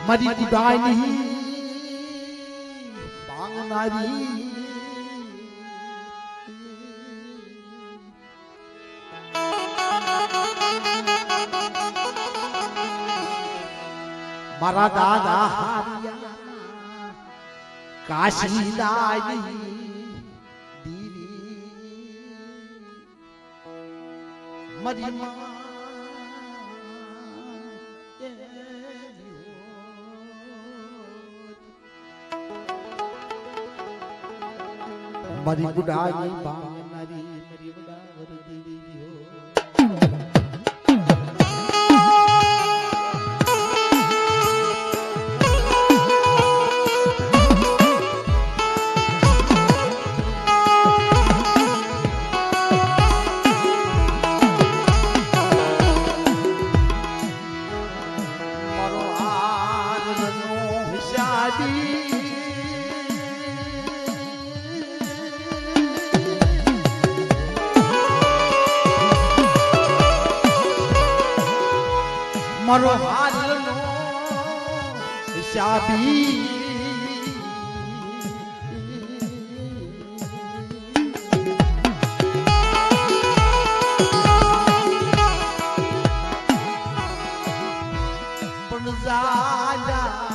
મારી ગુડાની બાંગનારી મારા દાદા હારિયા કાશીદાઈ મારી મારી ગુડાની બાંગનારી મારી ગુડાવર દેવી હો મારો હાલનો હિસાબી પણ ઝાલા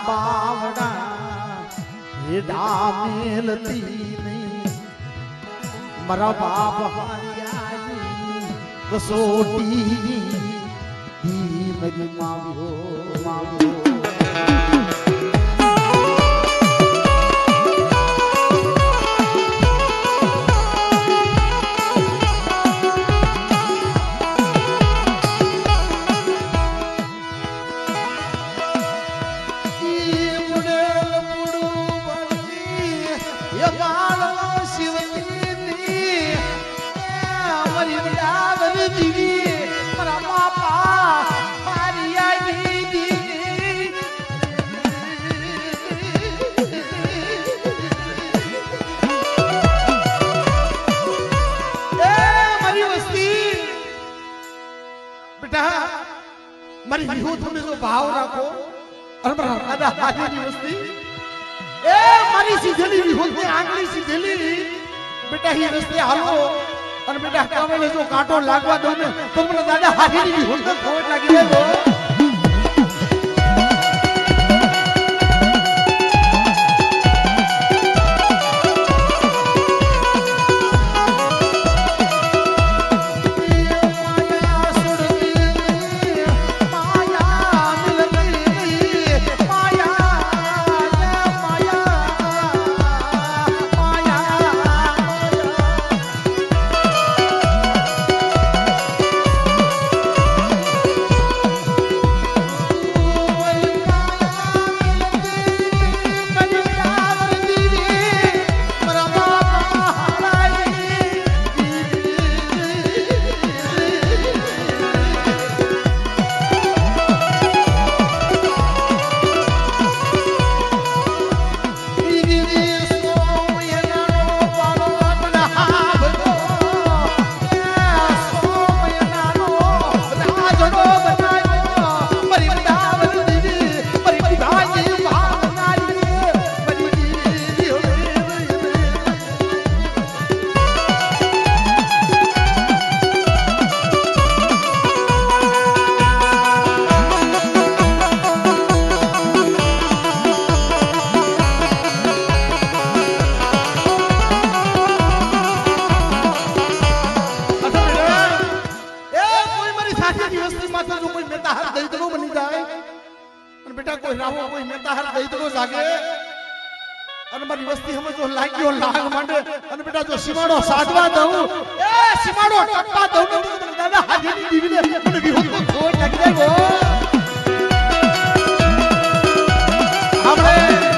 બાવડા મેલતી નહીં મારા બાપ હારિયાની કસોટી મરી માવ્યો મારી વિહુત ને જો ભાવ રાખો અને મારા દાદા હાજીની વસ્તી એ મારી સીધેલી વિહુત ની આંગળી સીધેલી બેટા હી રસ્તે હાલો અને બેટા કાવલે જો કાંટો લાગવા દો ને તો મારા દાદા હાજીની વિહુત ને ખોટ લાગી જાય बेटा कोई राहो कोई नेता हर दई तो जागे अन मारी वस्ती हम जो लाग्यो लाग मांडे अन बेटा जो सीमाड़ो साधवा दऊ ए सीमाड़ो टप्पा दऊ ने तो दादा हाजीनी दीवी ने મને વિહોત को छोड़ लग जाए हमरे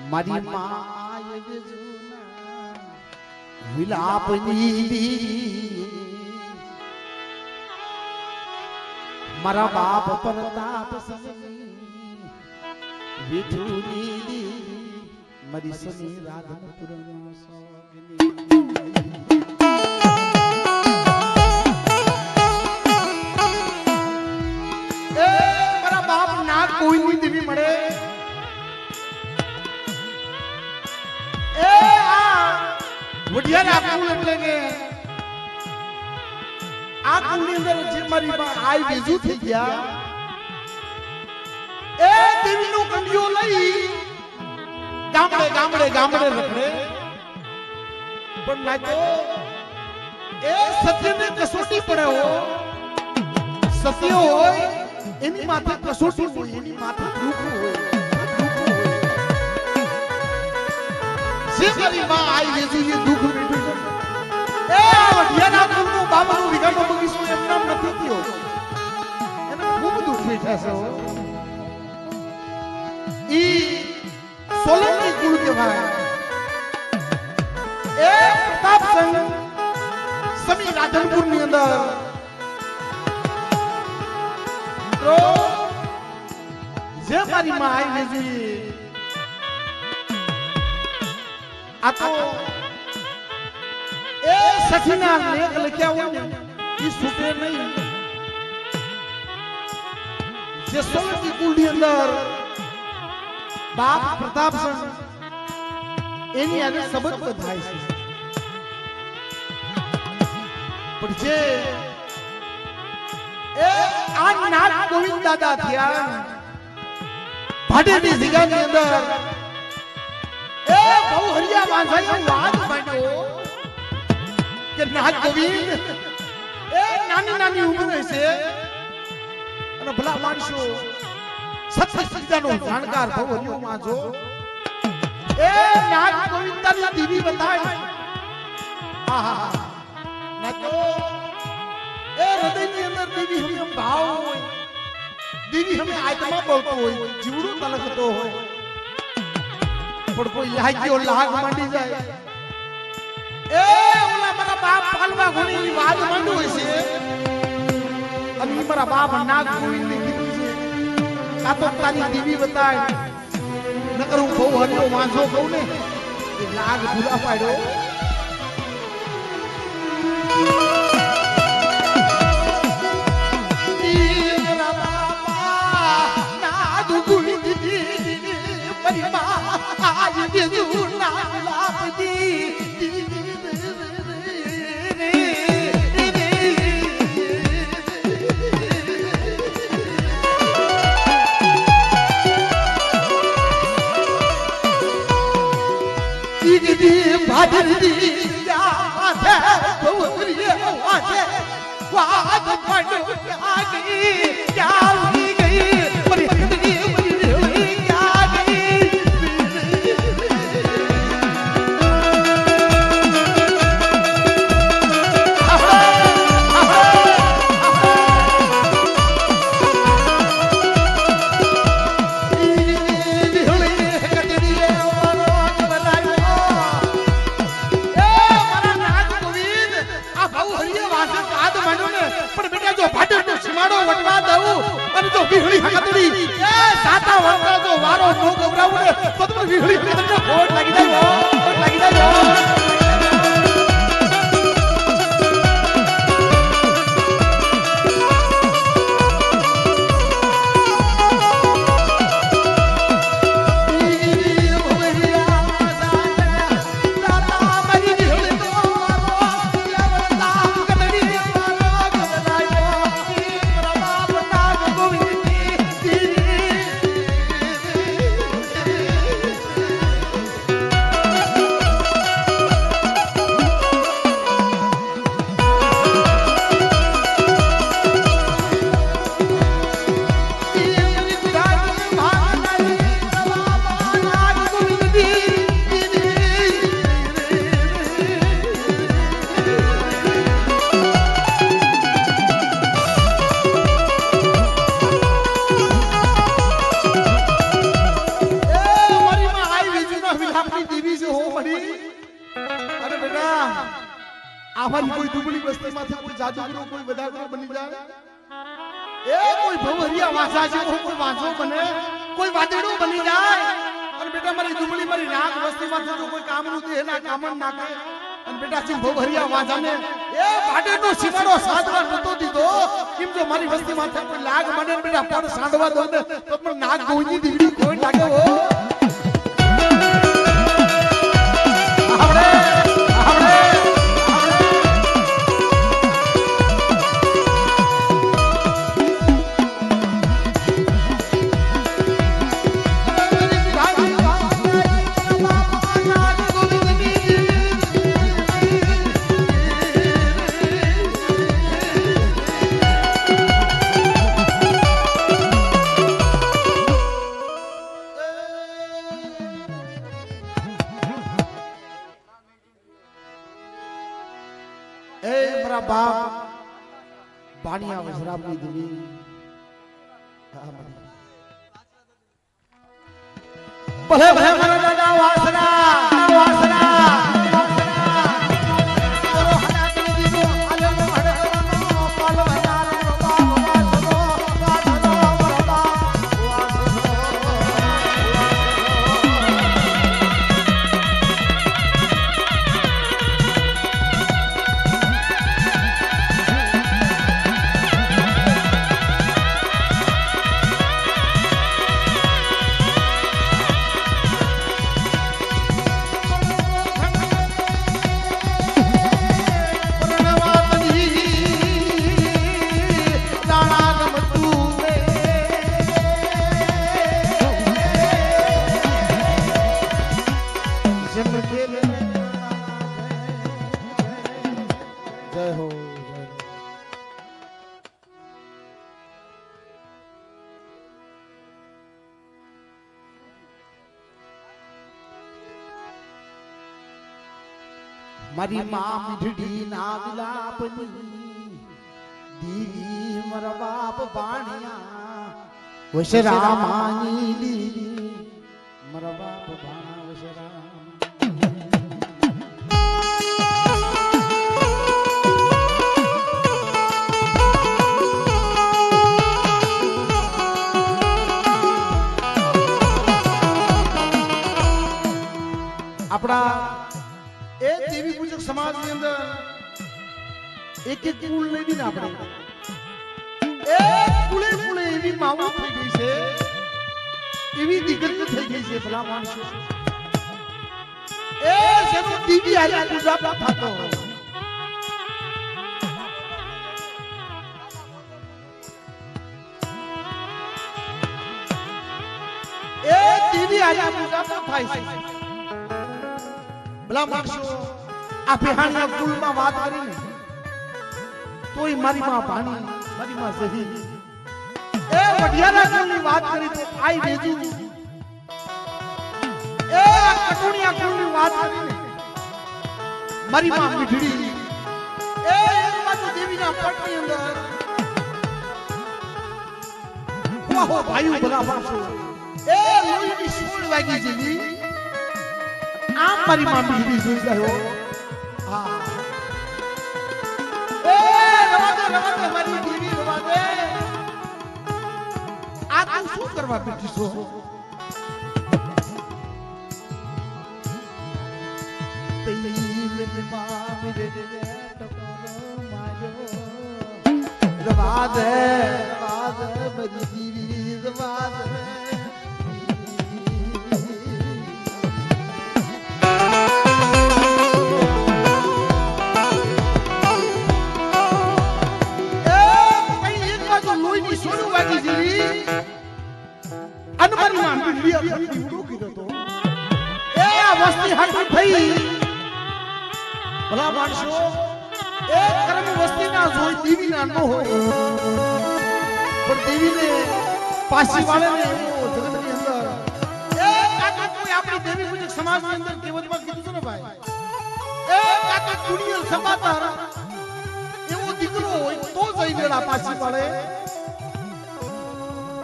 મારી માય જુના વિલાપની મારા બાપ પરતાપ સની વિઠુની મારી સની રાધનપુરના સોગની કોઈની દેવી મળે એ આ વડિયાના કુળ એટલે કે આ કુળની અંદર જે મારી માં આઈ બેજુ થઈ ગયા એ દેવીનો કંડિયો લઈ ગામડે ગામડે ગામડે રખડે પણ ના તો એ સત્યને કસોટી પડે હો સત્ય હોય એની માથે કસોટી હોય એની માથે દુઃખ હોય જે મારી માં આઈ વેજુએ દુઃખ મીઠું એ વડિયાના કુળનો બાબાનો વિગાનો બગીચો એમ નામ નથી થયો એને ખૂબ દુઃખ મીઠા છે હો ઈ સોલંકી કુળ કહેવાય એ પ્રતાપસિંહ સમી રાધનપુરની અંદર જે મારી માં આવી જોઈએ આ તો એ સખીના લેખ લખ્યા હોય ને એ છૂટે નહીં જે સોલંકી કુળની અંદર બાપ પ્રતાપસિંહ એની આગળ સંબંધ થાય છે પણ જે એ આ નાગ ગોવિંદ દાદા થયા ભાડેની જગ્યાની અંદર એ બહુ હરિયા વાંસાઈ વાત માંડ્યો કે નાગ ગોવિંદ એ નાની નાની ઉંમરે છે અને ભલા માણસો સત્ય સત્યનો જાણકાર બહુ હરિયો વાંચો એ નાગ ગોવિંદ દાદા દીવી બતાય આહા ના તો એ હૃદયની અંદર દેવી હમે ભાવ હોય દેવી હમે આત્મા બોલતો હોય જીવડું તલકતો હોય પણ કોઈ લાગ્યો લાગ માંડી જાય એ ઓલા મારા બાપ પાલવા ઘોડીની વાત માંડ્યો હોય છે અને ઈ મારા બાપ નાગ ગોવિંદની કીધું છે કા તો તારી દેવી બતાય નકર હું બહુ હરિયો વાંચો કહું ને એ લાગ ભૂલા પાડ્યો આવાની કોઈ દુબળી વસ્તીમાંથી કોઈ જાદુગરો કોઈ વધાગરો બની જાય એ કોઈ ભવરિયા વાસા છે કોઈ વાંસો બને કોઈ વાદળો બની જાય અને બેટા મારી દુબળી મારી નાગ વસ્તીમાંથી જો કોઈ કામનું દે ના કામણ નાખે અને બેટા સિંહ ભવરિયા વાંસાને એ ભાડેનો સીમાડો સાધવા નતો દીધો કેમ જો મારી વસ્તીમાંથી કોઈ લાગ મને બેટા પડ સાંડવા દો ને તો પણ નાગ ગોઈની દીકરી કોઈ નાખે હો बाप बाणिया वजराबनी देवी भले भले मारा दादा वासना वासना तोरो हना दी दीनो आले नो हडनो पाल भयार नो बाप वासनो वासनो बरबा मारी मां मिठड़ी ना विलापनी दीवी मरा बाप बाणिया वशरा मानी दीवी मरा बाप बाणा वशरा अपना ए देवी पूजक समाज ની અંદર એક એક કુળ લઈને આપણે એ કુળે કુળે એવી માવો થઈ ગઈ છે એવી દીકરીઓ થઈ ગઈ છે ભલા માણસો એ જેનો દીવી આયા પૂજા થતો એ દીવી આયા પૂજા થાય છે ભલા માણસો આ બિહારના કુલમાં વાત કરીને તોય મારી માં ભાણી મારી માં જહી એ વઢિયાના કુલની વાત કરી તો આઈ વેજુ એ કટુણિયા કુલની વાત કરીને મારી માં મીઠડી એ એક બાજુ દેવીના પટની અંદર ઓહો ભાઈઓ ભલા માણસો એ લોહીની સોળ વાગી જેવી આમ મારી માં મીઠડી જોઈ ગયો હા એ રવા દે મારી દેવી રવા દે આ તું શું કરવા બેઠી છો તેઈ માં મેરે ટકોરો માયો રવા દે મારી દેવી રવા દે વસ્તી હાટુ થઈ ભલા માણસો એ કર્મ વસ્તી ના જોઈ દેવી ના ન હોય પણ દેવીને પાછી વાળે ને જગત ની અંદર એ કાકા કોઈ આપણી દેવી પૂજક સમાજ ની અંદર કેવતમાં કીધું છે ને ભાઈ એ કાકા દુનિયા સમાતાર એવો દીકરો હોય તો જઈ ગયેલા પાછી વાળે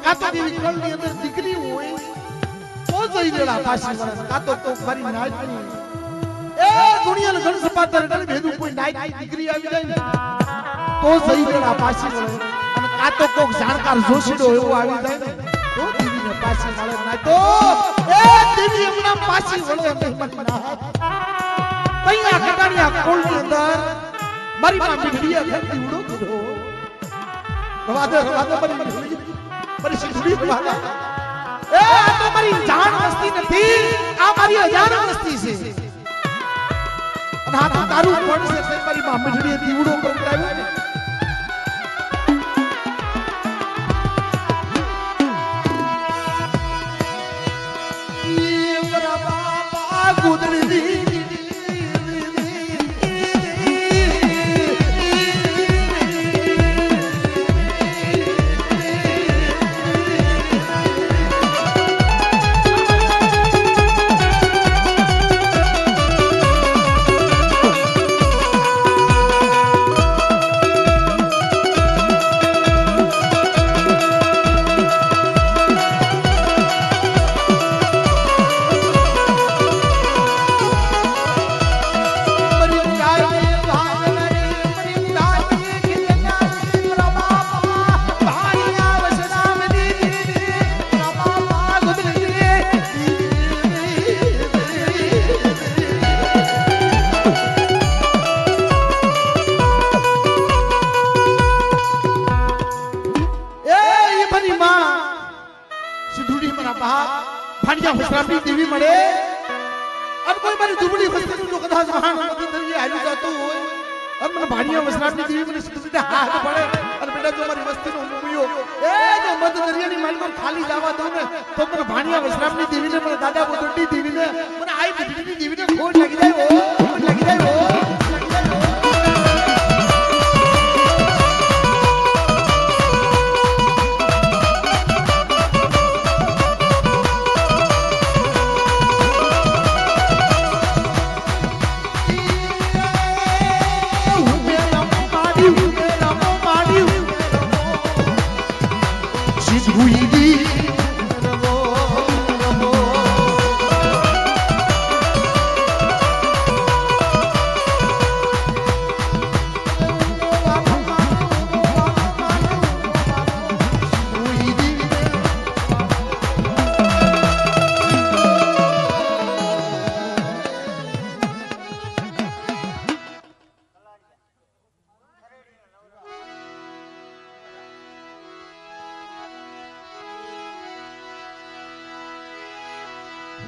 કાકા દેવી કળ ની અંદર દીકરી હોય તો જઈ ગયેલા પાછી વાળે કાતો તો ફરી નાચની એ દુનિયા ઘણ સપાતર ગણ ભેદું કોઈ નાઈટ ડિગ્રી આવી જાય ને તો સહી વેળા પાછી મળે અને કા તો કોક જાણકાર જોશીડો એવો આવી જાય ને તો દીવીને પાછી મળે ના તો એ દીવી એમના પાછી વળે નહીં ના તૈયા કટાણિયા કોળની અંદર મારી માં મીઠડીયા ઘરથી ઉડો કીધો રવાદે મારી મીઠડી મારી સીધડી રવાદે એ આ તો મારી જાન વસ્તી નથી આ મારી અજાણ વસ્તી છે અને આ તો તારું કોણ છે તે મારી માં મીઠડીએ દીવડો પકડાવ્યો ને ઈ મારા બાપા ગુદડી વસ્ત્રામની દેવી મળે અને કોઈ મારી દુબળી વસ્તીનું જો કદાચ મહાન નથી તરીકે હાલી જતું હોય અને મને ભાણિયા વસ્ત્રામની દેવી મને સીધે હાથ પડે અને બેટા જો મારી વસ્તીનો મુયો એ જો મધ દરિયાની માલમાં ખાલી જવા દઉં ને તો મને ભાણિયા વસ્ત્રામની દેવીને મને દાદા બોદડી દેવીને મને આઈ બીજની દેવીને ખોટ લાગી જાય ખોટ લાગી જાય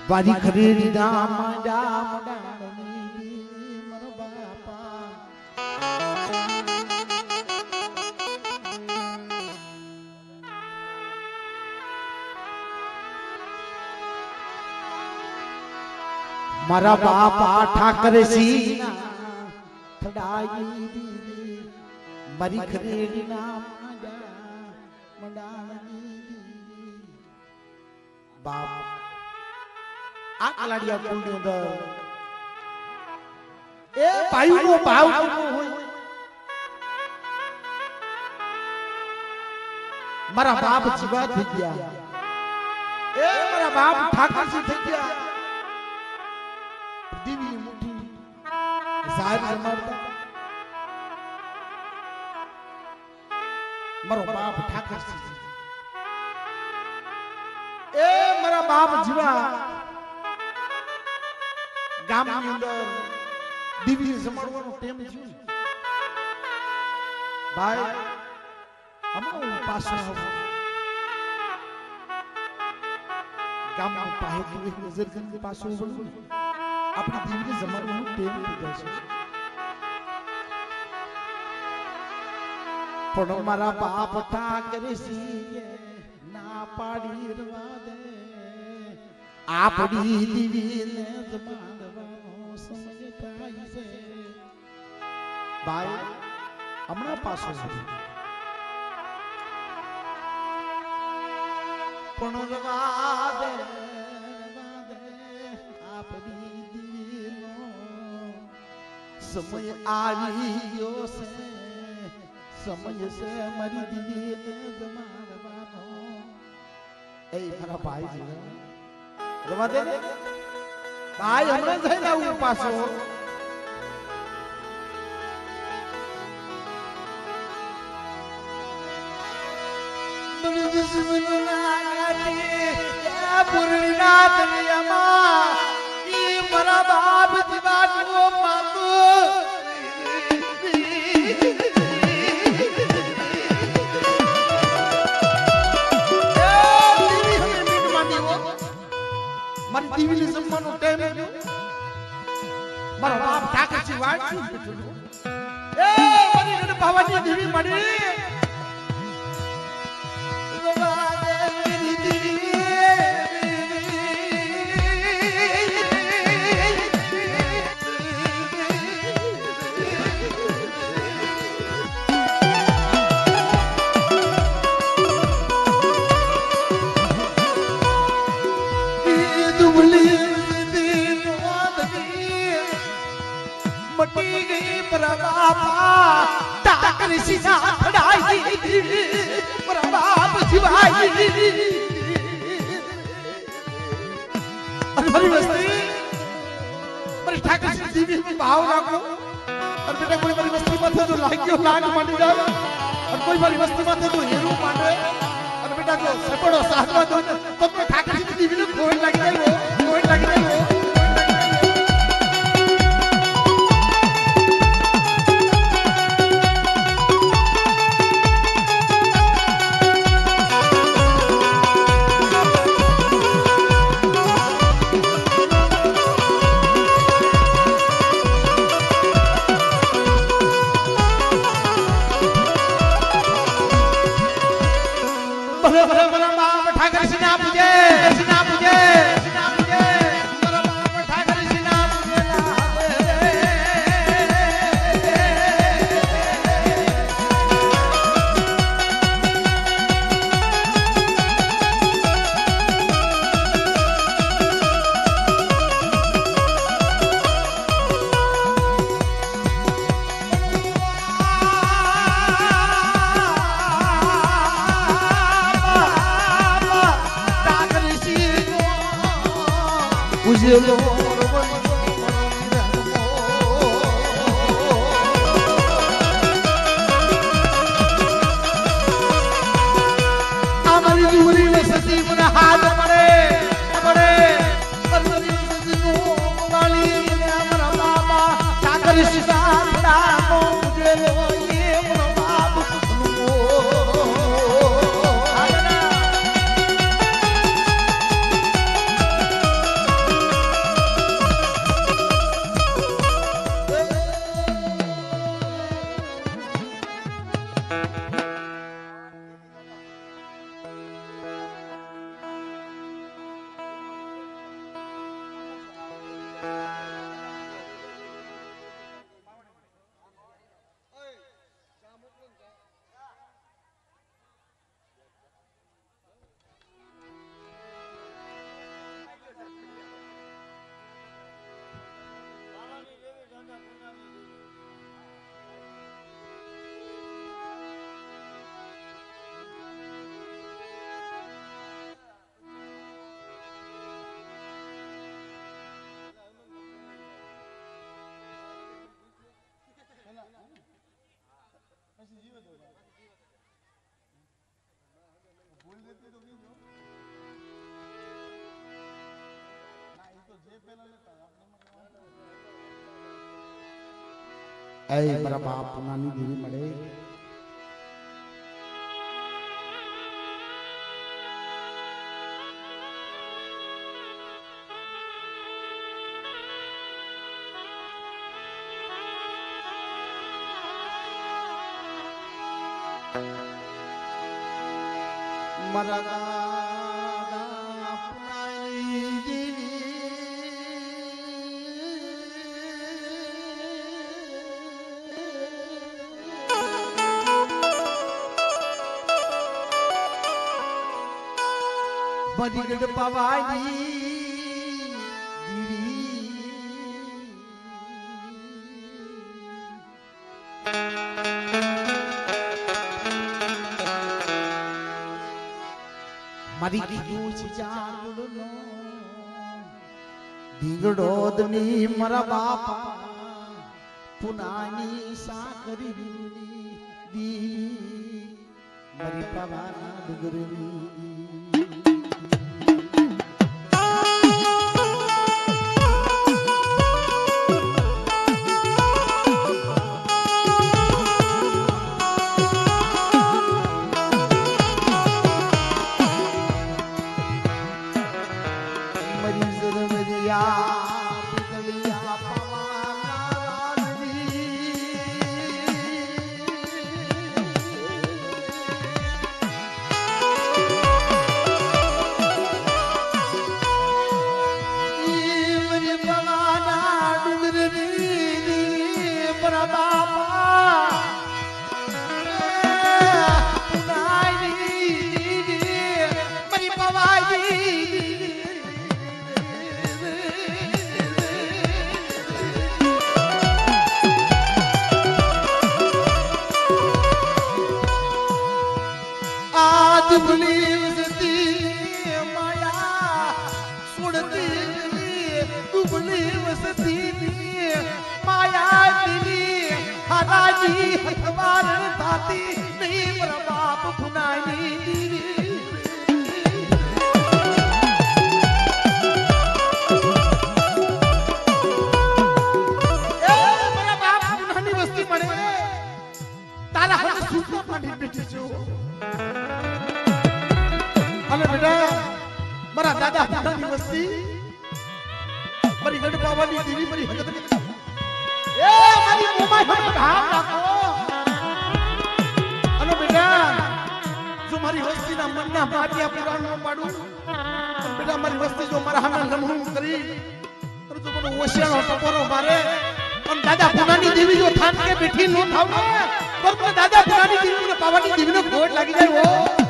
વારી ખરેડી રામ રામ ડાળની મર બાપા મારા બાપા ઠાકરસી થડાઈ દીદી મારી ખરેડી રામ રામ ડાળની બાપ આ કલાડિયા કુળની અંદર એ ભાઈનો ભાવ હોય મારા બાપ જીવા થઈ ગયા એ મારા બાપ ઠાકરસી થઈ ગયા દીવીની મુઠ્ઠી સાહેબ જમાડતા મારો બાપ ઠાકરસી એ મારા બાપ જીવા ગામની અંદર દીવી જમાડવાનો ટેમ છે ભાઈ હમણાં પાછો આવું ગામમાં પાહે એક નજર કરીને પાછો વળું આપણી દીવીને જમાડવાનો ટેમ થઈ જશે પણ મારા બાપ ઠાકરસી ના પાડી રવા દે આપણી દીવીને જમાડવાનો સમય થાય છે ભાઈ હમણાં પાછો પણ રવા દે આપણી દીવીનો સમય આવી ગયો છે સમય છે મારી દીવીને જમાડવાનો એ મારા ભાઈ જીવન રવા દે ભાઈ હમણાં જઈને આવું પાછો મને દુશ્મનો ના ગાડી એ પુરણીના દરિયામાં ઈ મારા બાપ જીવાનો માતો મારી દીવીને જમવાનો ટાઈમ આવ્યો મારો બાપ ઠાકરજી વાટ એ મારી ગણ ભાવાની દેવી મળી मटी गई प्रभापा टाकर सीना खड़ाई प्रभाप जिवाई हमारी वस्ती मेरे ठाकर सिंह जी में भाव रखो और बेटा कोई मेरी वस्ती में तो लागियो लाग मान जाए और कोई मेरी वस्ती में तो हीरो माने और बेटा जो सपड़ो साधवा दो तो मैं ठाकर सिंह जी में खोल लग गए वो खोल लग गए वो उजलो हमारी दूरी में सती मुन हाथ पड़े पड़े हमारी सती वाली हमारा बाबा ठाकर सीता खड़ा मुझे ये मुन बाप ऐ मेरा बाप नानी देवी मड़े मरा बजगड़ पवाई मरी कीधुं जागड़ो दीगड़ोदनी मरा बापा पुनानी साकरी दी મારી પાવાના ડુંગરની મારી ગઢપાવાની દેવી મારી હકત એ મારી મોમાઈ હમે ભાવ રાખો અને બેટા જો મારી વસ્તીના મનના માટિયા પુરાણ ન પાડું તો બેટા મારી વસ્તી જો મારા હામે લમણું કરી તો જો મને ઓશિયાનો ટપોરો મારે અને દાદા પુરાની દેવી જો થાન કે બેઠી ન થાવ ને તો દાદા પુરાની દેવી ને પાવાની દેવીનો ખોટ લાગી જાય હો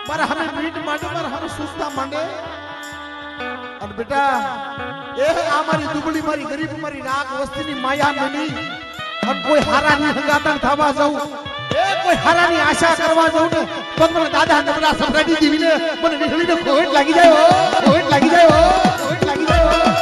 મારા હમે મીટ માંડે મારા હમે સુસ્તા માંડે અને બેટા એ આ મારી દુબળી મારી ગરીબ મારી નાક વસ્તીની માયા મની અને કોઈ હારાની હંગાતણ થવા જાઉં એ કોઈ હારાની આશા કરવા જાઉં ને તો મને દાદા નબળા સમ્રાટી દીવીને મને નીકળીને કોવિડ લાગી જાય હો કોવિડ લાગી જાય હો કોવિડ લાગી જાય હો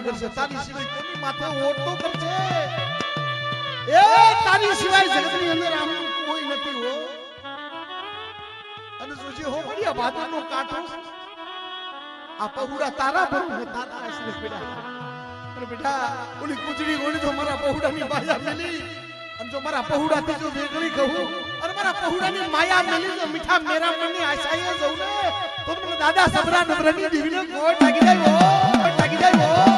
કરશે તારી સિવાય કોની માથે ઓટો કરશે એ તારી સિવાય જગતની અંદર આમ કોઈ નથી હો અને સોચી હો પડ્યા ભાદરનો કાંટો આ પહુડા તારા પર તારા આશરે પડ્યા અને બેટા ઓલી કુચડી ગોળી તો મારા પહુડાની માયા મેલી અને જો મારા પહુડાથી જો વેગળી કહું અને મારા પહુડાની માયા મેલી જો મીઠા મેરા મનની આશાએ જઉં ને તો મને દાદા સબરા નવરની દીવીને ગોળ લાગી જાય હો લાગી જાય હો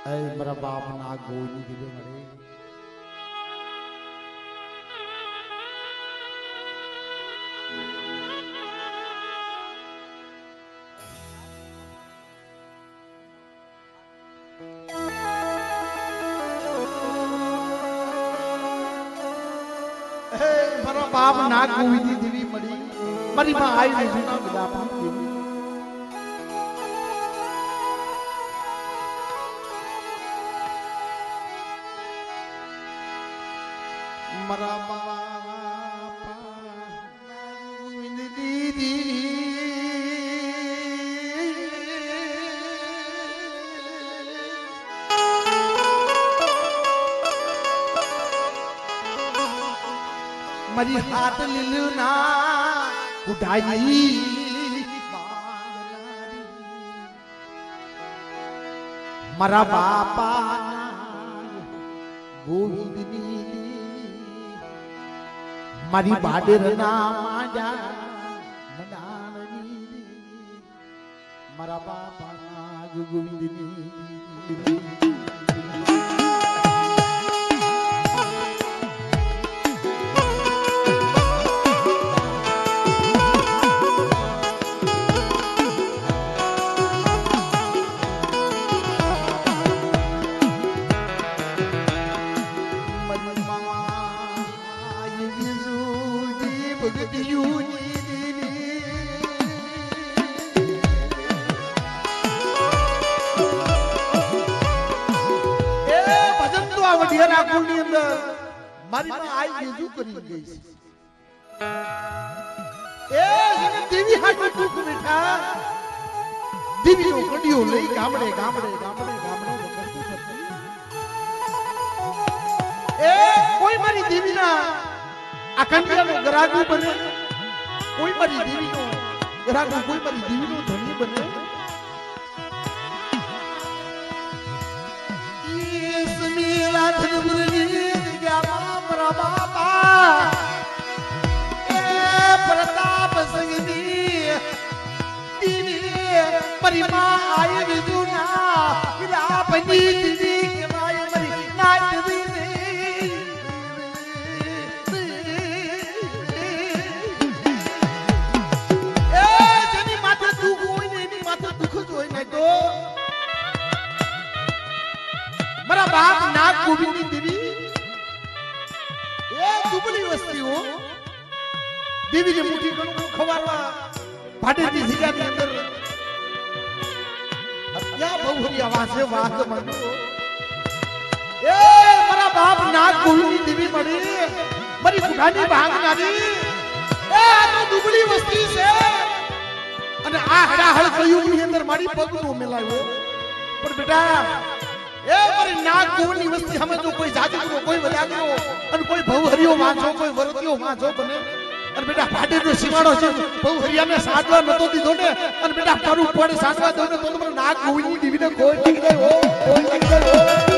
મારા બાપ ના ગોળી દીધે મળે મારા બાપ ના ગોળી દીધી મળી મારી માં આવી જૂના ગુલાબ દીધી મારા બાપા દીદી મારી હાથ લીલું ના ઉઠાઈ મારા બાપા ગોવિંદની મારી બાડેર ના માજા મડાણની મારા બાપા ના ગોવિંદની મારી માં આઈ ગીજુ કરી ગઈ છે એ જને દેવી હાટુ દુખ બેઠા દેવી નો કડિયો લઈ ગામડે ગામડે ગામડે ગામડે વગરતી હતી એ કોઈ મારી દેવી ના આ કંડિયાનો ગરાગુ બને કોઈ મારી દેવી નો ગરાગુ કોઈ મારી દેવી નો ધણી બને ઈ સમીલા ધનબુરજી બાપા એ પ્રતાપ સંગની દીવી મારી માં આઈ વિદુના વિલાપની દીવી કે માય મારી નાચ દીવી એ જેની માથે દુખ હોય ને એની માથે દુખ જ હોય ને તો મારા બાપ નાગ ગોવિંદની દેવી દુબળી વસ્તીઓ દેવીને મુઠ્ઠી ગણું ખવારવા ભાડેની જગ્યાની અંદર હત્યા બહુ હરિયા વાસે વાત માંડ્યો એ મારા બાપ નાગ ગોવિંદની દેવી મળી મારી સુખાની ભાગનારી એ આ તો દુબળી વસ્તી છે અને આ હડાહડ કયુગની અંદર મારી પગનો મેલાયો પણ બેટા એ મારી નાગ ગોવની વસ્તી સામે જો કોઈ જાદુગરો કોઈ વદાગરો અને કોઈ ભવહરિયો વાંચો કોઈ વરતિયો વાંચો બને અને બેટા પાટીનો સીમાડો છે ભવહરિયાને સાડવા નતો દીધો ને અને બેટા તારું પડે સાડવા દો ને તો તમારે નાગ ગોવની દીવીને કોઈ ટીક જાય હો કોઈ ટીક જાય હો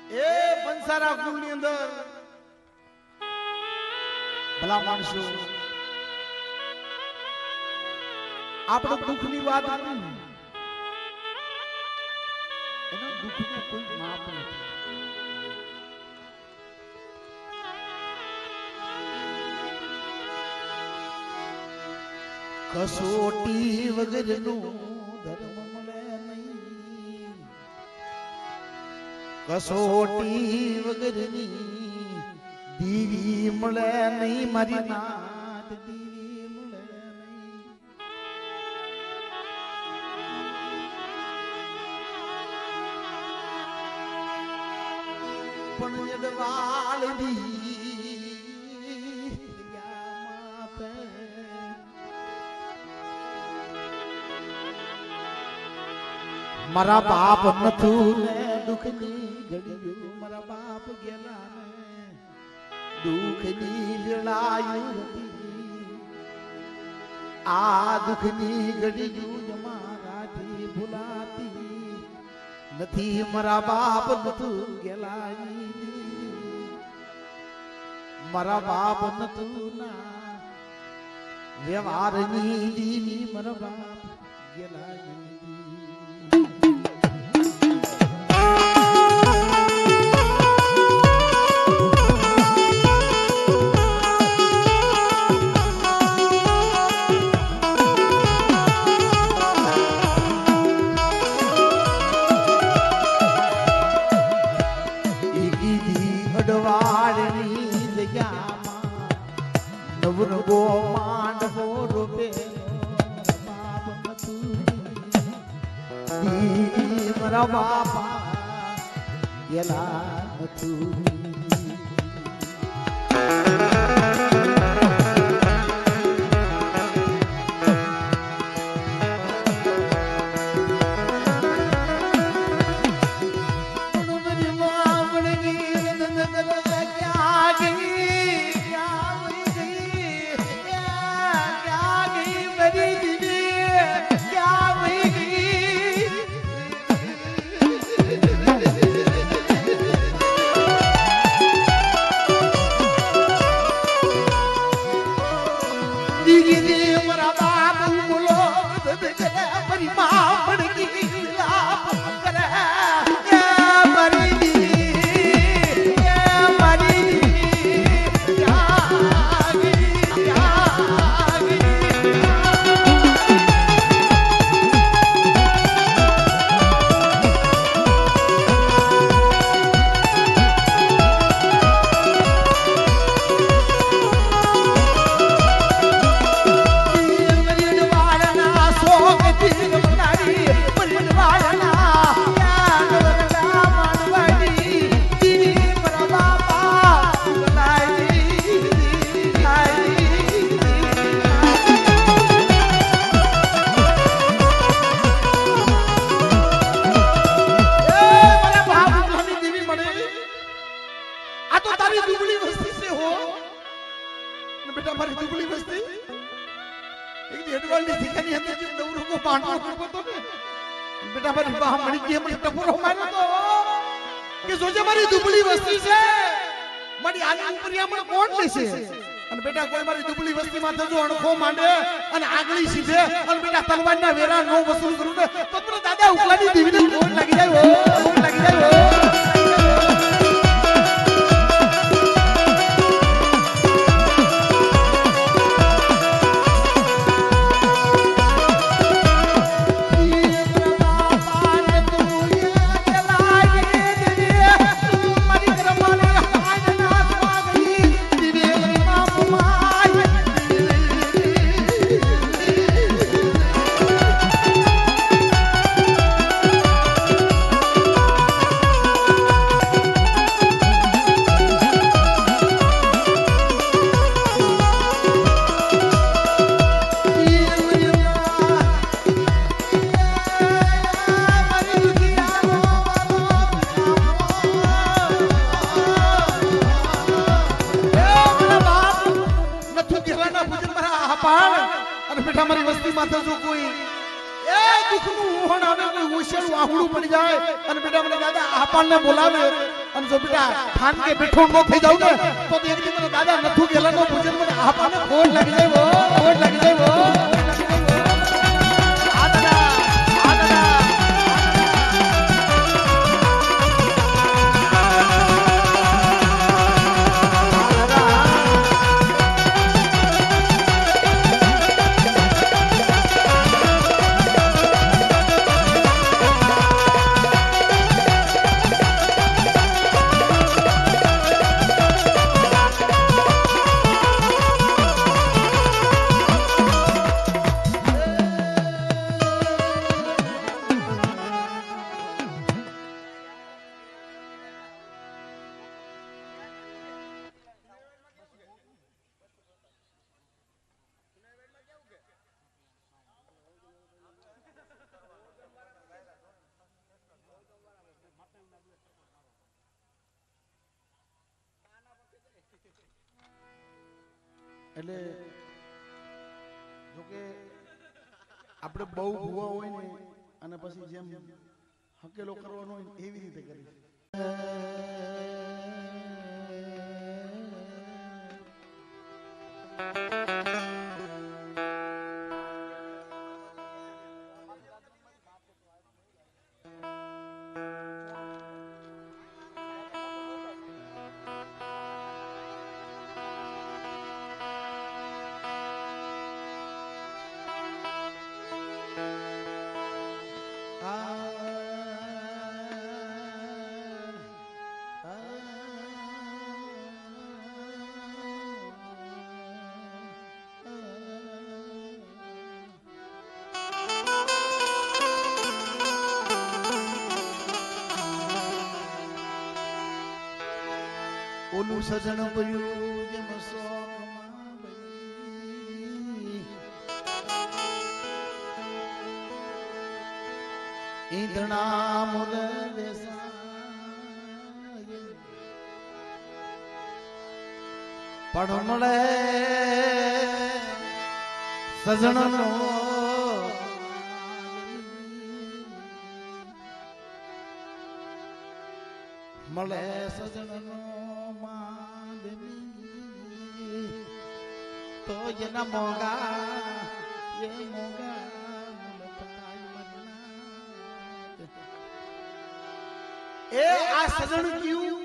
એ બંસારા કુળની અંદર ભલા માણસો આપણે દુઃખની વાત કરી એના દુઃખનું કોઈ માપ નથી કસોટી વગરનું ધર્મ મળે નહીં કસોટી વગરની દીવી મળે નહીં મારી નાથ દીવી મળે નહીં પણ જડવાળ દી મારા બાપ નથું ને દુઃખની ઘડીયું મારા બાપ ગેલા ને દુઃખની વેળાયું હતી આ દુઃખની ઘડીયું મારાથી ભૂલાતી નથી મારા બાપ નથું ગેલા મારા બાપ નથું ના વ્યવહારની દીની મારા બાપ ગેલા નવરગો માંડવો રૂપે બાપ નથી મારા બાપા ગેલા નથી બેટા મારી બા મળી ગઈ મને ટપોરો માર્યો તો કે જોજે મારી દુબળી વસ્તી છે મારી આની ઉપર મને કોણ લેશે અને બેટા કોઈ મારી દુબળી વસ્તી માં જો અણખો માંડે અને આગળી સીધે અને બેટા તલવારના વેરા નો વસૂલ કરું ને તો તને દાદા ઉકલાની દેવીને કોણ લાગી જાય કોણ લાગી જાય મારી વસ્તી માથે જો કોઈ એ દુખનું ઉહણ આવે કોઈ ઉછેલું આહુડું પડી જાય અને બેટા મને દાદા આપણને બોલાવે અને જો બેટા થાન કે બેઠો ન થઈ જાવ ને તો એક દી મને દાદા નથુ ગેલાનો પૂજન મને આપણને ખોટ લાગી જાય ખોટ લાગી જાય એટલે જોકે આપણે બહુ ભૂવા હોય ને અને પછી જેમ હકેલો કરવાનો હોય એવી રીતે કરી ઓલું સજણ પડ્યું જેમ સોગમાં બની ઈંધણા મુલ વેસાય પણ મળે સજણનો મળે સજણનો તો એના મોગા એ મોગા એ આ સજણ ક્યું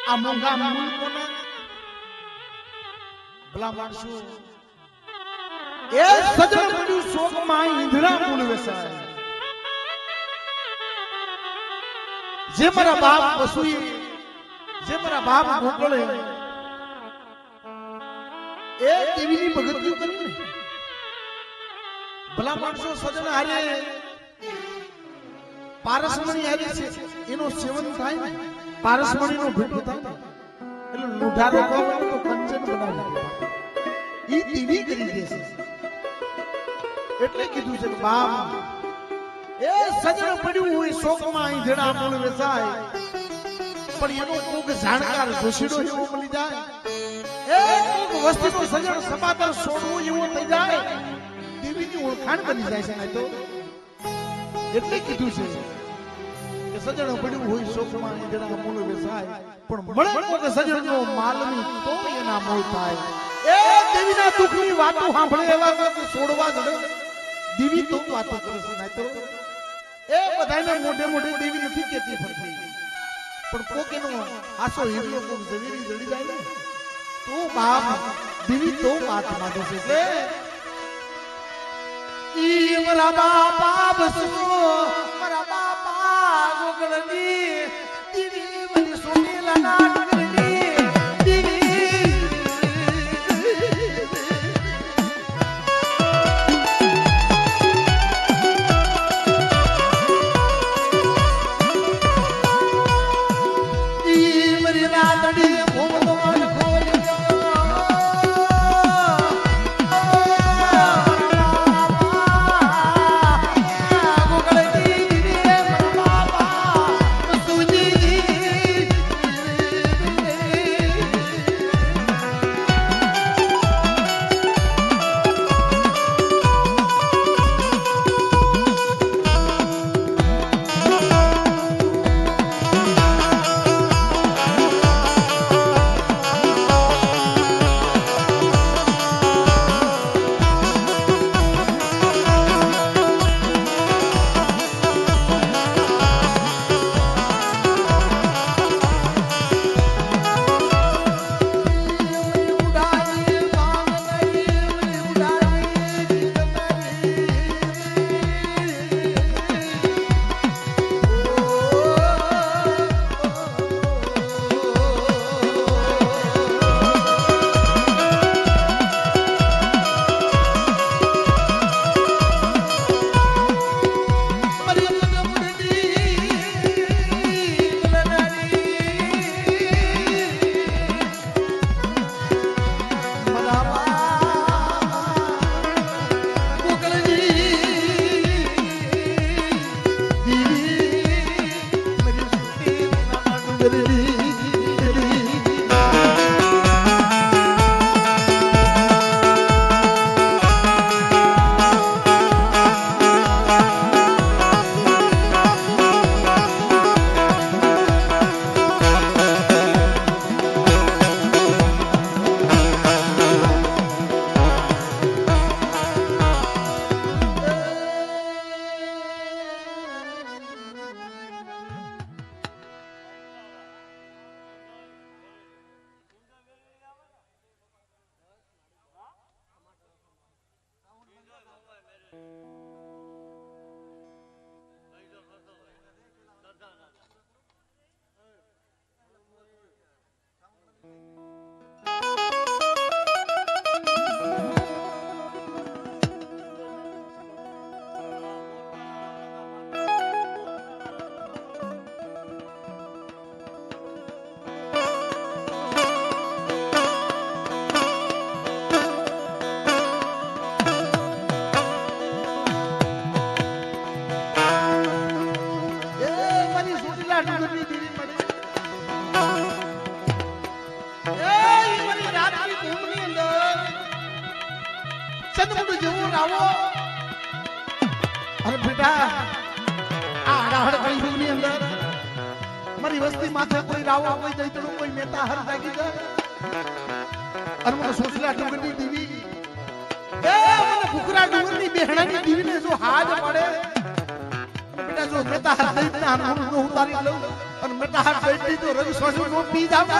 આ મોગા મૂલ કોને ભલા માણસો એ સજણ પડ્યું શોકમાં ઈંધણા મૂળ વેસાય જે મારા બાપ વસુએ જે મારા બાપ મોકલે એ દેવીની ભગતિઓ કરી ને ભલા માણસો સજણ હારે પારસમણી આવી છે એનો સેવન થાય ને પારસમણીનો ભેટો થાય એટલે લોઢારો કહો તો કંચન બનાવે ઈ દેવી કરી દેશે એટલે કીધું છે કે બાપ એ સજણ પડ્યું હોય શોકમાં ઈંધણા મૂળ વેચાય પણ એનો કોક જાણકાર જોશીડો એવો મળી જાય એ કોક વસ્તીનો સજણ સપાતર સોડવું એવો થઈ જાય દેવીની ઓળખાણ બની જાય છે. તો એટલે કીધું છે કે સજણ પડ્યું હોય શોકમાં જેના મૂળ વેસાય પણ મળે કોકે સજણનો માલની તો એના મોલ થાય એ દેવીના દુઃખની વાતો સાંભળે એવા કે છોડવા જડે દેવી તો વાતો કરે છે નાતો એ બધાને મોઢે મોઢે દેવી નથી કહેતી ફરતી પણ કોકેનો આસો હીરો કોક જવીરી જડી જાય ને તો બાપ દેવી તો વાત માંગે છે કે ઈ મારા બાપા બસો મારા બાપા ગોગળની દેવી મને સોનેલા નાટકની મારી વસ્તી માથે કોઈ રાવો કોઈ દૈતણો કોઈ નેતા હર જાગી જાય અને મને સોચલા ડુંગરની દીવી એ મને ભૂખરા ડુંગરની બેહણાની દીવીને જો હાજ પડે બેટા જો નેતા હર દૈતના હું ઉતારી લઉં અને નેતા હર દૈતની તો રવિ સ્વામી નો પી જાવ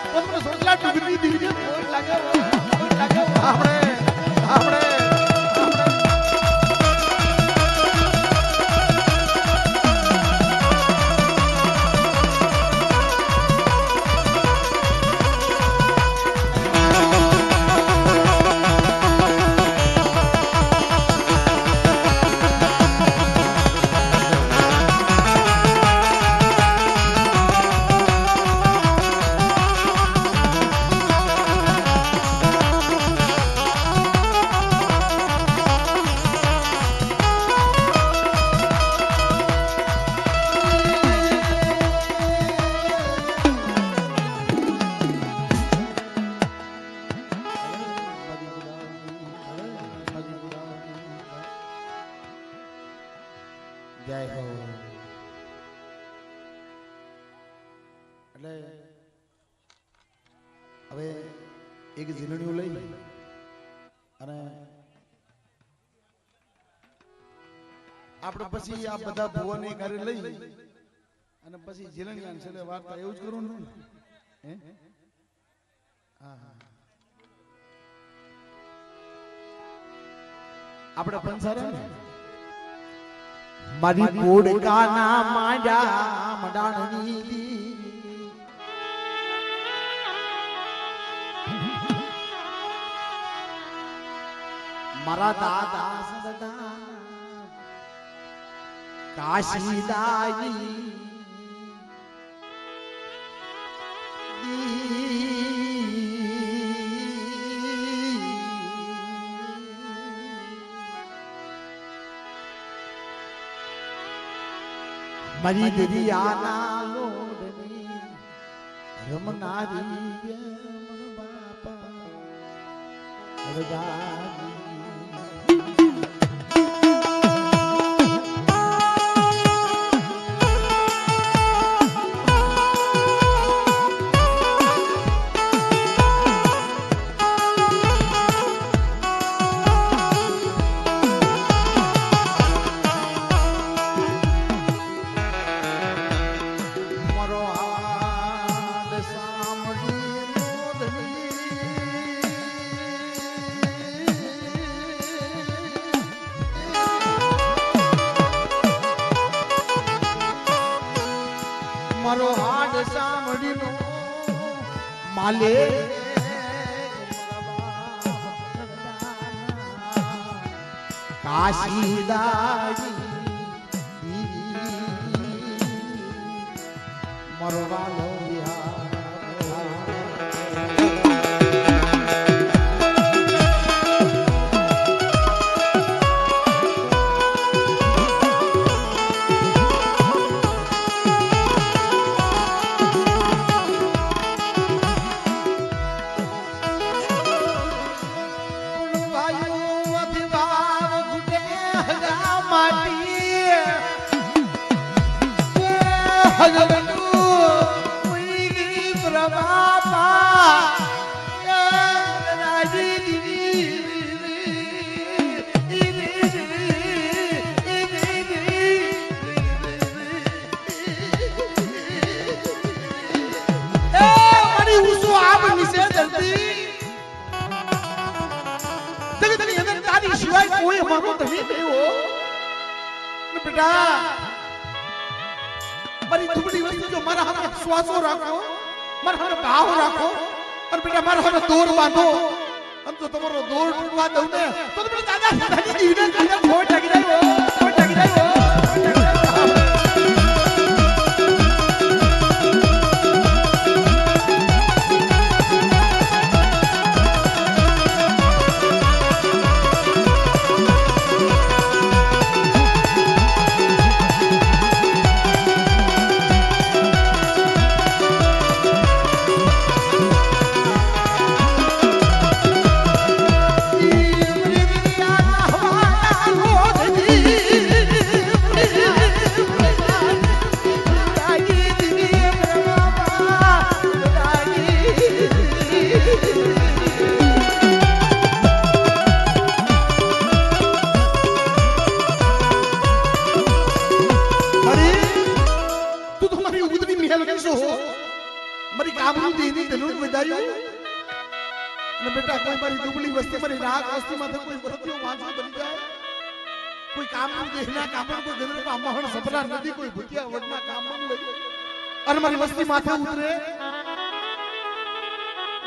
તો મને સોચલા ડુંગરની દીવીને કોઈ લાગે આપણે જય હો. એટલે હવે એક ઝીલણીયું લઈ અને આપણે પછી આ બધા ભુવાની ઘરે લઈ અને પછી ઝીલણીયા છેલ્લે વાર્તા એવું જ કરું ને. હે હા હા આપણે પંસારા ને મારી કોડકાના માંડા મડાણની મારા દાદા સદા કાશીદાઈ મારી દરિયાના લોડની રમનારી મન બાપા અરદાની મારો હાડ સાંભળીનો માલે કાશીદારી મારો વાલો કોઈ મારો ધણી નહીં હો બેટા. મારી દુબળી વસ્તુ જો મારા હાથે શ્વાસો રાખો, મારા હાથે ભાવ રાખો અને બેટા મારા હાથે દોર બાંધો અને જો તમારો દોર તૂટવા દઉં ને તો બેટા દાદા દાદી જીવને કાને ખોટ લાગી જાય હો, ખોટ લાગી જાય હો. મારી કામનું દેની ધનુર વધાર્યું અને બેટા કોઈ મારી દુબળી વસ્તી મારી રાગ વસ્તી માં કોઈ વરત્યો વાંચો બની જાય, કોઈ કામનું દેહના કામણ કોઈ ધનુર કો અમહણ સપરા નદી કોઈ ભૂતિયા વડના કામણ લઈ અને મારી વસ્તી માથે ઉતરે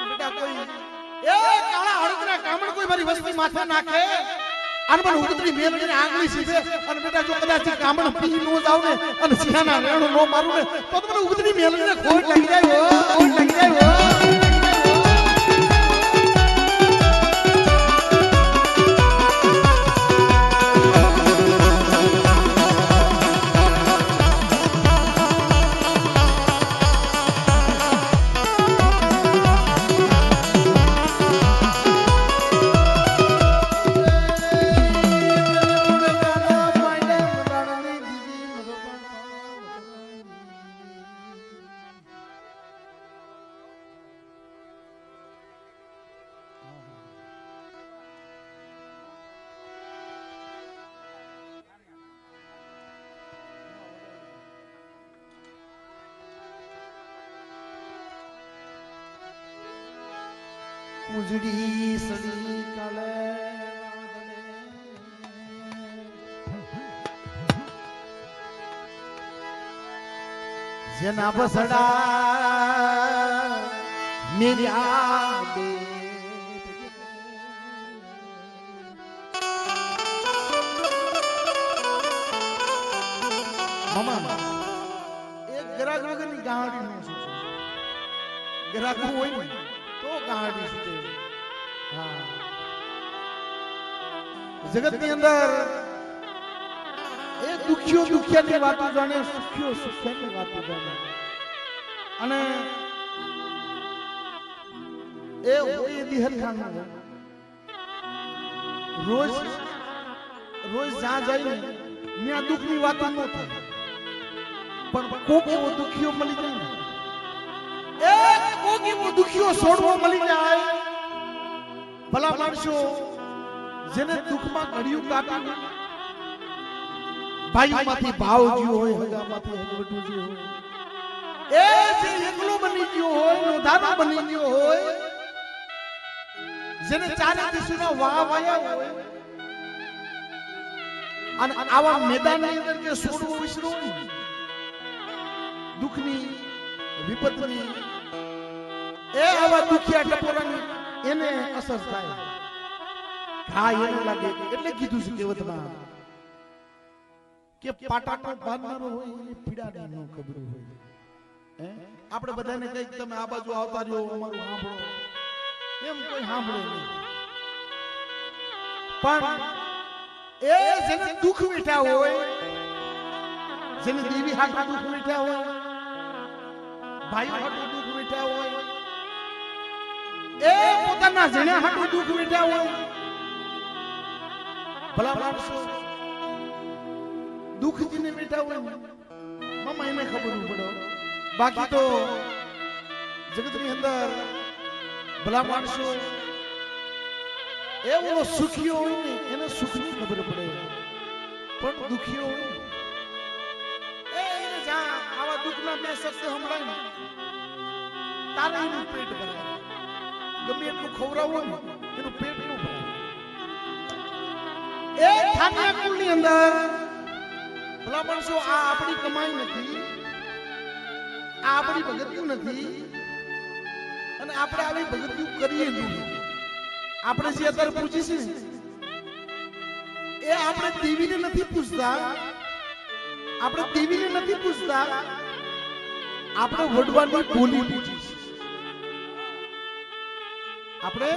બેટા કોઈ એ કાળા હળદના કામણ કોઈ મારી વસ્તી માથે નાખે અને મને ઉતરી મેલડીને આંગળી સીધે અને બેટા જો કદાચ કામણ પી નો જાવ ને અને સિંહાના રેણો નો મારું ને તો મને ઉતરી મેલડીને ખોટ લાગી જાય હો, ખોટ લાગી જાય હો. ઉજડી સડી કાલે જેના બસડા મેર્યા દે મામા એક ગરાગ વગરની ગાડી નું શું ગરાગ હોય ને તો ગાડી છે હા જગત ની અંદર એ દુખિયાની વાતો જાણે સુખ્યાની વાતો જાણે અને એ હોય દિહર ખાન રોજ જ્યાં જાય ને ત્યાં દુઃખની વાતો ન થાય પણ કોક એવો દુખિયો મળી જાય ને કોક એવો દુખિયો છોડવો મળી જાય ભલા માણસો જેને દુઃખમાં ઘડિયું કાપ્યું ભાઈમાંથી ભાવ જ્યો હોય હગામાંથી હગવટું જ્યો હોય એ જે એકલો બની ગયો હોય નોધાનો બની ગયો હોય જેને ચારે દિશાના વાહ વાયા હોય અને આવા મેદાનની અંદર કે છોડવો વિસરો દુઃખની વિપતની એ આવા દુખિયા ટપોરાની એને અસર થાય હા એને લાગે એટલે કીધું છે કહેવતમાં કે પાટાનો બાંધનારો હોય એને પીડા ન ખબર હોય આપણે બધાને કઈક તમે આ બાજુ આવતા રહ્યો અમારું સાંભળો એમ કોઈ સાંભળે નહીં પણ એ જેને દુઃખ વેઠા હોય જેને દેવી હાટું દુઃખ વેઠા હોય ભાઈઓ હાટું દુઃખ વેઠા હોય એ પોતાના જેના હાટું દુઃખ વેઠા હોય ભલા માણસો દુઃખ જેને બેઠા હોય મામા એને ખબર પડે બાકી તો જગતની અંદર ભલા માણસો એવો સુખીઓ હોય ને એને સુખની ખબર પડે પણ દુખીઓ હોય એને જ્યાં આવા દુઃખના બે શબ્દ સંભળાય ને તારે એનું પેટ ભરાય ગમે એટલું ખવડાવવું હોય ને એનું પેટ ન ભરાય એ થાનિયા કુળની અંદર ભલા માણસો આ આપણી કમાઈ નથી આ આપણી ભગત્યું નથી અને આપણે આવી ભગત્યું કરીએ નહીં આપણે જે અત્યારે પૂછી છે એ આપણે દેવીને નથી પૂછતા આપણે દેવીને નથી પૂછતા આપણે વડવાની બોલી પૂછી છે આપણે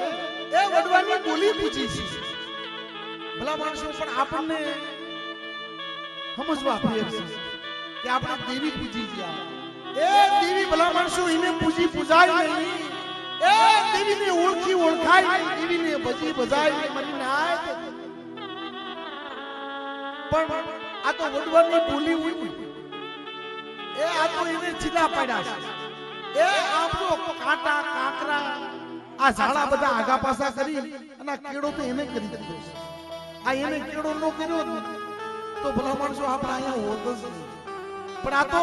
એ વડવાની બોલી પૂછી છે ભલા માણસો પણ આપણને સમજવા ફેર છે કે આપણે દેવી પૂજી ગયા એ દેવી ભલા માણસો એને પૂજી પૂજાય નહીં એ દેવીને ઓળખી ઓળખાય નહીં દેવીને ભજી બજાય નહીં મરી નાય પણ આ તો વડવાની બોલી હોય ને એ આ તો એને ચીલા પાડ્યા છે એ આપણો કાંટા કાંકરા આ ઝાડા બધા આગા પાછા કરી અને કેળો તો એને કરી દીધો છે આ એને કેળો નો કર્યો તો ભલા માણસો આપણે અહીંયા હોત જ નહીં પણ આ તો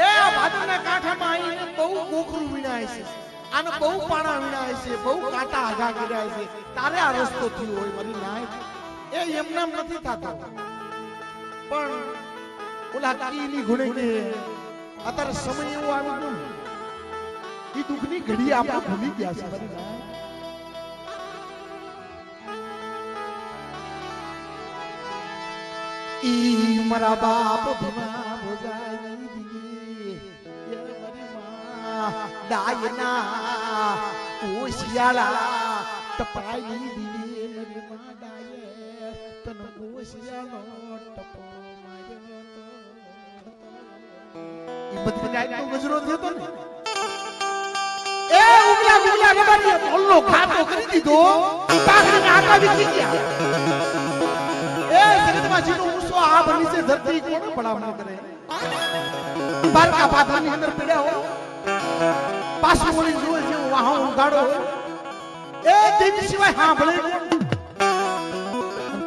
એ ભાદરના કાંઠામાં આવીને બહુ કોખરું વીણાય છે આને બહુ પાણા વીણાય છે બહુ કાંટા આગા કર્યા છે તારે આ રસ્તો થયો હોય મારી નાય એ એમનામ નથી થતો પણ ઓલા કીની ગુણે કે અત્યારે સમય એવો આવી ગયો એ દુઃખની ઘડી આપણે ભૂલી ગયા છે મારી નાય ઈ મારા બાપ ભીમા ભોજાય દીદી એ મારી માં ડાયના ઓશિયાળા ટપાઈ દીદી મારી માં ડાયે તન ઓશિયાળો ટપો માર્યો ઈ બધી ગાય નો ગજરો થયો તો ને એ ઉગલા ઉગલા ગબારી બોલનો ખાતો કરી દીધો પાખડીને આટા વિકી ગયા એ જગતમાં જીનો આ બની છે ધરતી કોણ પડાવના કરે બારકા પાથરની અંદર પડ્યા હો પાછું વળી જોવે છે વાહો ઉગાડો એ દેવી સિવાય સાંભળે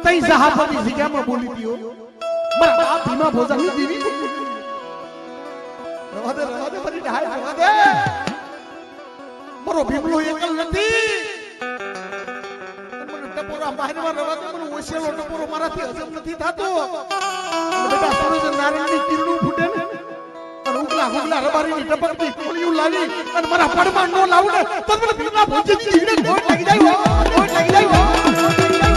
તઈ જહાપની જગ્યામાં બોલી દીયો મારા બાપ ભીમા ભોજાની દેવી રવા દે મારી ઢાળ રવા દે મારો ભીમલો એકલ નથી બેટા મારવા રવા દે મને ઓશેલો ટપોરો મારાથી હજમ નથી થાતો બેટા સૂરજ નારાયણની કિરણો ફૂટે ને અને ઉગલા ઉગલા રબારીની ટપકતી કોળિયું લાવી અને મારા પડમાં નો લાવું ને તો મને ભીમના ભોજન જીવને ગોળ લાગી જાય ગોળ લાગી જાય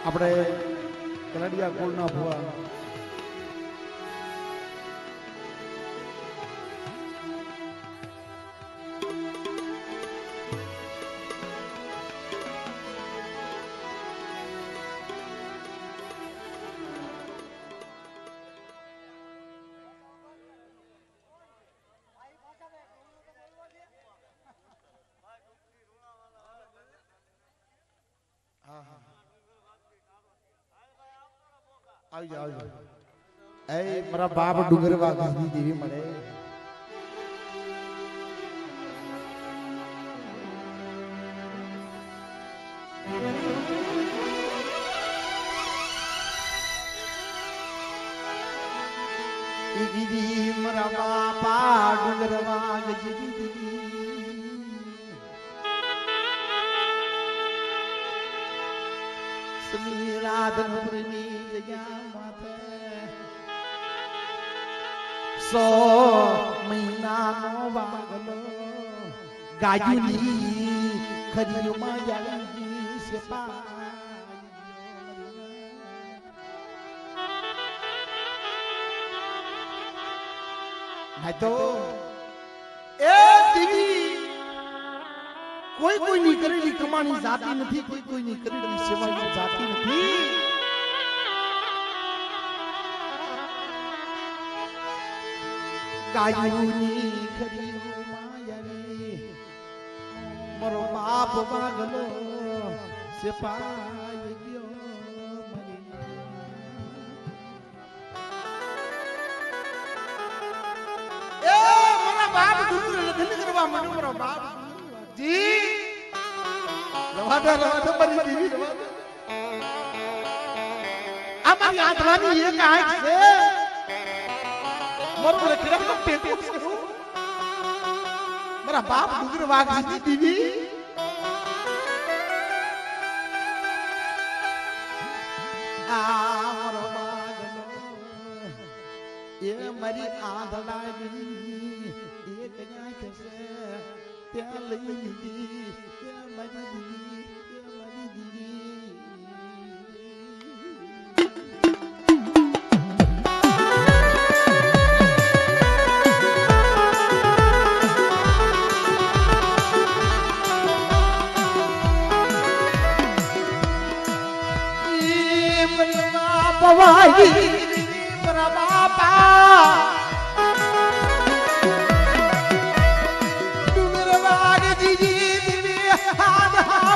આપણે કનડિયા કુળના ભુવા આવી જાવ એ મારા બાપ ડુંગરવા ગાંધી દેવી મળે ઈ દીદી મારા બાપા ડુંગરવા ગજી દીદી રાધનપુરની જગ્યા માથે 100 મહિનાનો વાગલો ગાજુની ખરીઓમાં જાગી છે ના તો એ દીવી કોઈ કોઈની કરેલી કમાણી જાતી નથી કોઈ કોઈની કરેલી સેવાની જાતી નથી ગાયુની ખરી માયાની મારો બાપ વાગલો સેપાઈ ગયો એ મારા બાપ દુર્ગુલ લગ્ન કરવા મને મારો બાપ જી રવાદા મારી દેવી રવાદા આ મારી આંધળાની એક આંખ છે મારો લખડાનો ટેકો છે મારા બાપ ડુંગર વાઘની દેવી આ મારો વાઘનો એ મારી આંધળાની એક આંખ છે ત્યાં લઈ લીધી મારી દીદી મારી દીદી પવાઈ મારા બાપા ડુંગર વાગ જીજી દિવે હાથ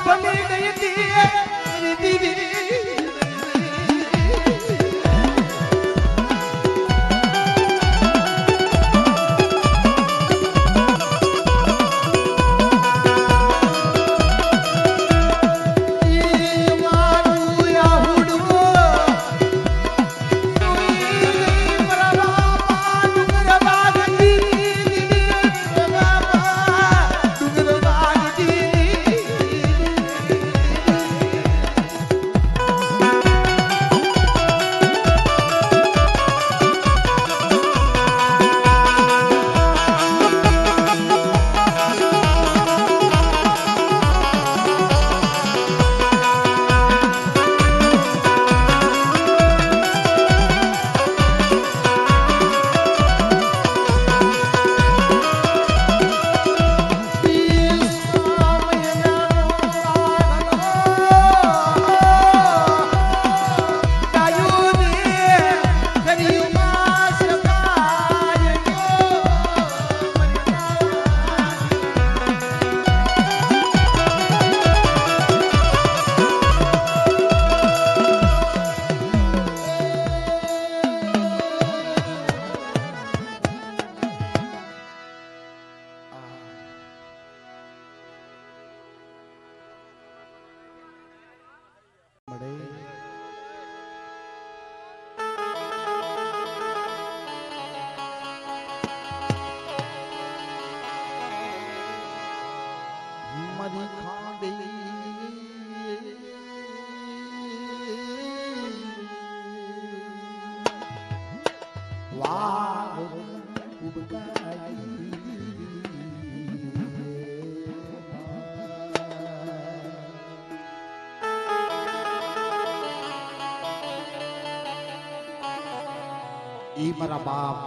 ઈ મારા બાપ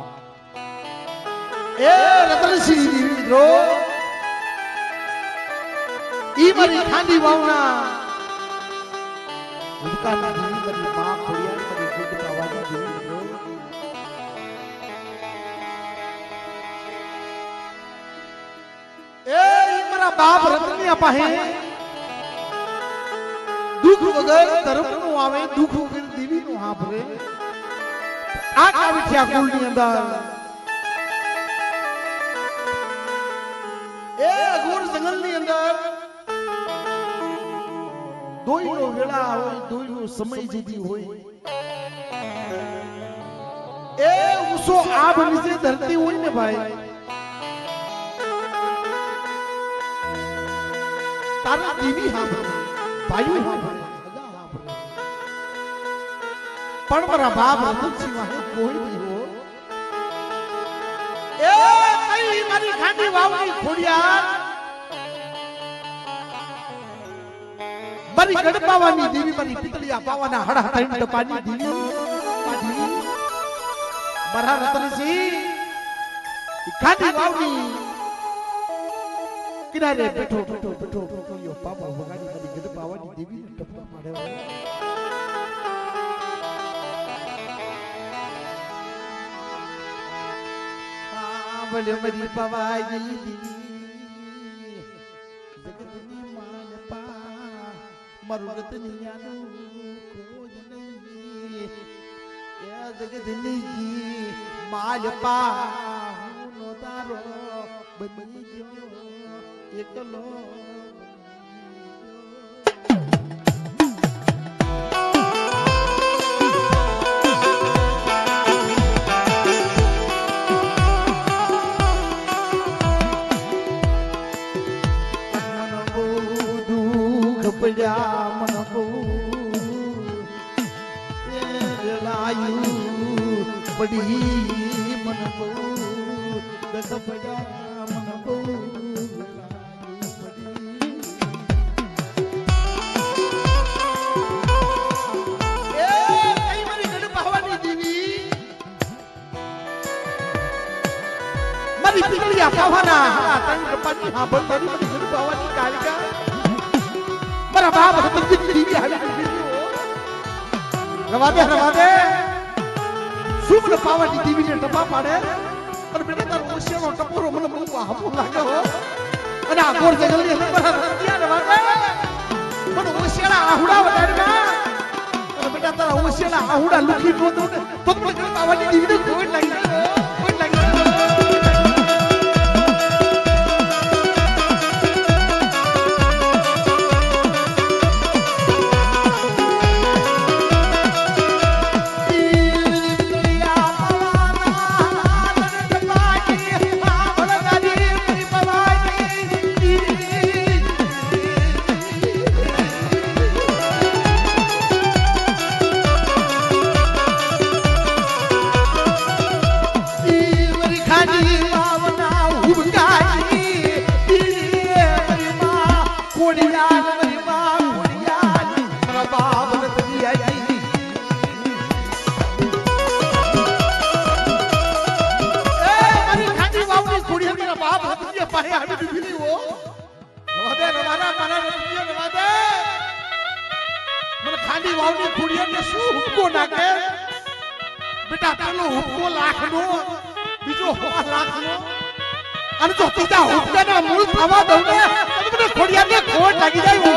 એ રતનસિંહ મિત્રો ઈ મારી ખાંડી વાવના ઉદકાના દેવી મારી માં ખોડિયાર મારી ગુડ પાવાના દેવી મિત્રો એ ઈ મારા બાપ રતનિયા પાસે દુઃખ વગર ધર્મનું આવે દુઃખ વગર દેવીનું સાંભળે આ કાવિઠિયા કુળની અંદર એ અઘોર જંગલની અંદર દોઈનો વેળા હોય દોઈનો સમય જેથી હોય એ ઉસો આભ નીચે ધરતી હોય ને ભાઈ તારા દેવી સાંભળે ભાઈઓ સાંભળે પણ મારા બાપ રતનસિંહ વાહે કોઈ નહીં હો એ કઈ મારી ખાંડી વાવની ખોડિયાર મારી ગડપાવાની દેવી મારી પિતળિયા પાવાના હડા ત્રણ ટપાની દેવી મારા રતનસિંહ ખાંડી વાવની કિનારે બેઠો બેઠો બેઠો પિતળિયો પાવા વગાડી મારી ગડપાવાની દેવી ટપકા મારે બોલે મરી પવાઈ દીવી જગતની માન પા મારું રતનિયાનું કોઈ નહીં એ જગતની માલ પા હું નો તારો બની ગયો એકલો મન બહુ લાયું પડી મન બહુ દસ પડ્યા મન બહુ મારી પિતળિયા પાવાના તંગ પાણી સાંભળ મારી ગઢ પાવાની કાલિકા મારા બાપ રતનસિંહ દેવી હાલી રવા દે શું મને પાવાની દેવીને ટપા પાડે અને બેટા તારો ઓશિયાનો ટપોરો મને બહુ હાપો લાગે હો અને આ ગોર જંગલની અંદર મારા રતિયા રવા દે મને ઓશિયાના આહુડા વટાડમાં અને બેટા તારા ઓશિયાના આહુડા લુખી નો દો તો મને પાવાની દેવીને કોઈ લાગી કોઈ લાગી ખાંડી વાવની ખુડિયાને શું હુક્કો નાખે બેટા પેલો હુક્કો લાખનો બીજો 1 લાખનો અને જો તીજા હુક્કાના મૂળ થવા દઉં ને તો મને ખોડિયાને ખોટ લાગી જાય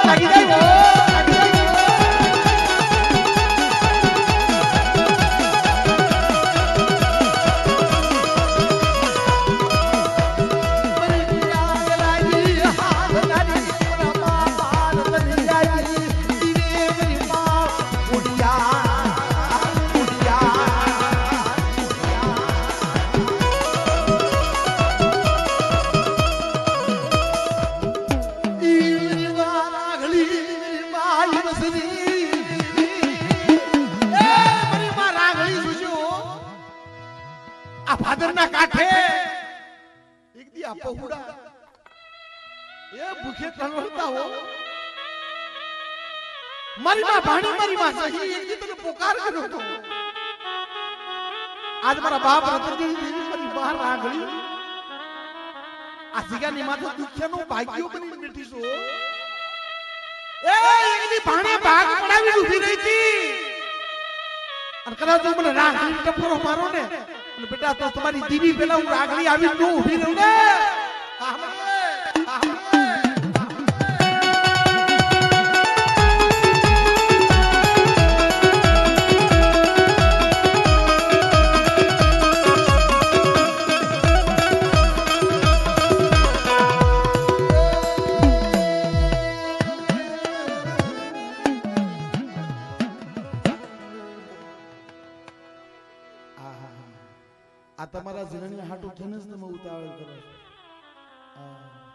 લાગી જાય લાગી જાય આ પહોડા એ ભૂખે તળવળતા હો મારી માં ભાણી મારી માં સહી એક દી તને પોકાર કર્યો તો આજ મારા બાપ રતનજી દેવી મારી બહાર આગળી આ જીગાની માથે દુખ્યાનું ભાગ્યો બની બેઠી છો એ એક દી ભાણે ભાગ પડાવી ઊભી રહી હતી અને કદાચ તું મને રાગડી ટપરો મારો ને એટલે બેટા તો તમારી દીદી પેલા હું રાગડી આવી નો ઊભી રહું ને આ તમારા જીવનની હાટુ થઈને જ તમે ઉતાવળ કરો છો